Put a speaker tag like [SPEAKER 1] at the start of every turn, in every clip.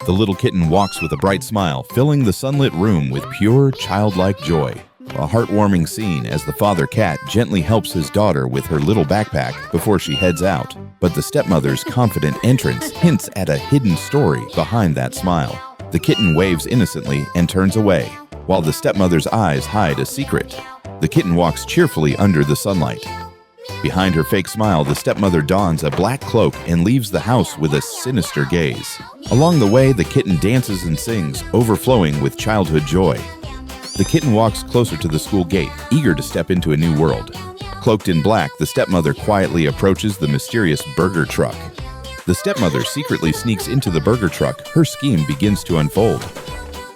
[SPEAKER 1] The little kitten walks with a bright smile, filling the sunlit room with pure, childlike joy. A heartwarming scene as the father cat gently helps his daughter with her little backpack before she heads out. But the stepmother's confident entrance hints at a hidden story behind that smile. The kitten waves innocently and turns away, while the stepmother's eyes hide a secret. The kitten walks cheerfully under the sunlight. Behind her fake smile, the stepmother dons a black cloak and leaves the house with a sinister gaze. Along the way, the kitten dances and sings, overflowing with childhood joy. The kitten walks closer to the school gate, eager to step into a new world. Cloaked in black, the stepmother quietly approaches the mysterious burger truck. The stepmother secretly sneaks into the burger truck. Her scheme begins to unfold.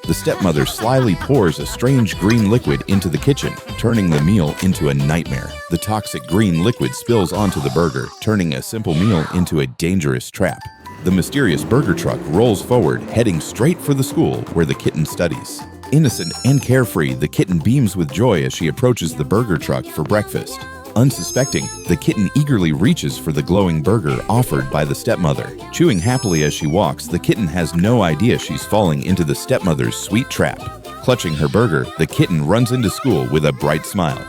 [SPEAKER 1] The stepmother slyly pours a strange green liquid into the kitchen, turning the meal into a nightmare. The toxic green liquid spills onto the burger, turning a simple meal into a dangerous trap. The mysterious burger truck rolls forward, heading straight for the school where the kitten studies. Innocent and carefree, the kitten beams with joy as she approaches the burger truck for breakfast. Unsuspecting, the kitten eagerly reaches for the glowing burger offered by the stepmother. Chewing happily as she walks, the kitten has no idea she's falling into the stepmother's sweet trap. Clutching her burger, the kitten runs into school with a bright smile.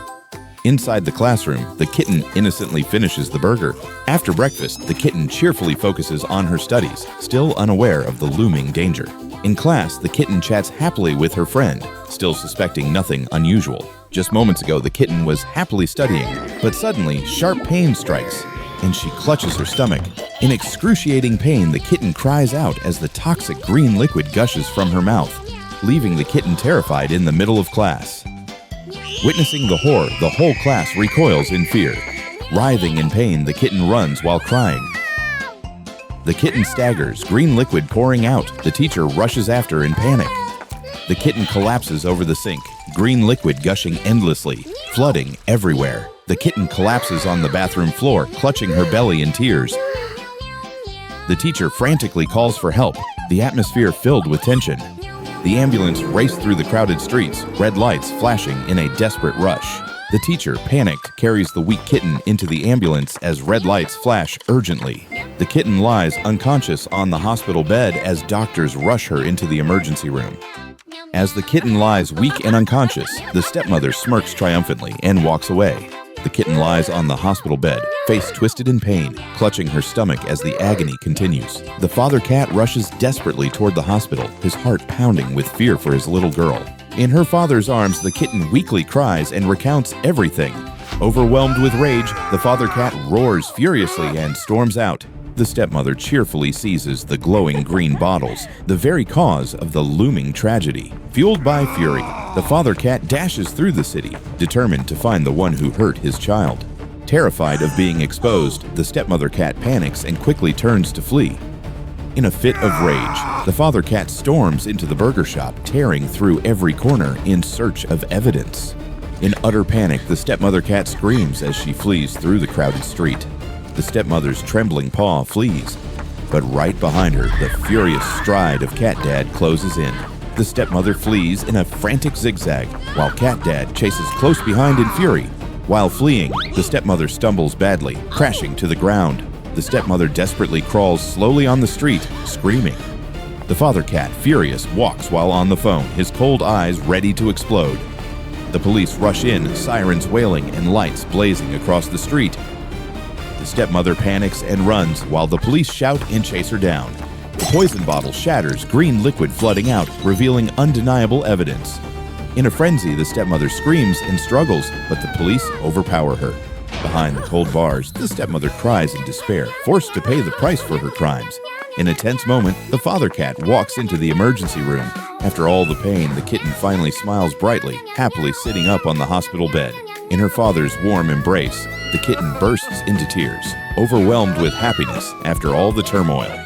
[SPEAKER 1] Inside the classroom, the kitten innocently finishes the burger. After breakfast, the kitten cheerfully focuses on her studies, still unaware of the looming danger. In class, the kitten chats happily with her friend, still suspecting nothing unusual. Just moments ago, the kitten was happily studying, but suddenly, sharp pain strikes, and she clutches her stomach. In excruciating pain, the kitten cries out as the toxic green liquid gushes from her mouth, leaving the kitten terrified in the middle of class. Witnessing the horror, the whole class recoils in fear. Writhing in pain, the kitten runs while crying. The kitten staggers, green liquid pouring out. The teacher rushes after in panic. The kitten collapses over the sink, green liquid gushing endlessly, flooding everywhere. The kitten collapses on the bathroom floor, clutching her belly in tears. The teacher frantically calls for help, the atmosphere filled with tension. The ambulance raced through the crowded streets, red lights flashing in a desperate rush. The teacher, panicked, carries the weak kitten into the ambulance as red lights flash urgently. The kitten lies unconscious on the hospital bed as doctors rush her into the emergency room. As the kitten lies weak and unconscious, the stepmother smirks triumphantly and walks away. The kitten lies on the hospital bed, face twisted in pain, clutching her stomach as the agony continues. The father cat rushes desperately toward the hospital, his heart pounding with fear for his little girl. In her father's arms, the kitten weakly cries and recounts everything. Overwhelmed with rage, the father cat roars furiously and storms out. The stepmother cheerfully seizes the glowing green bottles, the very cause of the looming tragedy. Fueled by fury, the father cat dashes through the city, determined to find the one who hurt his child. Terrified of being exposed, the stepmother cat panics and quickly turns to flee. In a fit of rage, the father cat storms into the burger shop, tearing through every corner in search of evidence. In utter panic, the stepmother cat screams as she flees through the crowded street. The stepmother's trembling paw flees, but right behind her, the furious stride of Cat Dad closes in. The stepmother flees in a frantic zigzag, while Cat Dad chases close behind in fury. While fleeing, the stepmother stumbles badly, crashing to the ground. The stepmother desperately crawls slowly on the street, screaming. The father cat, furious, walks while on the phone, his cold eyes ready to explode. The police rush in, sirens wailing and lights blazing across the street. The stepmother panics and runs while the police shout and chase her down. The poison bottle shatters, green liquid flooding out, revealing undeniable evidence. In a frenzy, the stepmother screams and struggles, but the police overpower her. Behind the cold bars, the stepmother cries in despair, forced to pay the price for her crimes. In a tense moment, the father cat walks into the emergency room. After all the pain, the kitten finally smiles brightly, happily sitting up on the hospital bed. In her father's warm embrace, the kitten bursts into tears, overwhelmed with happiness after all the turmoil.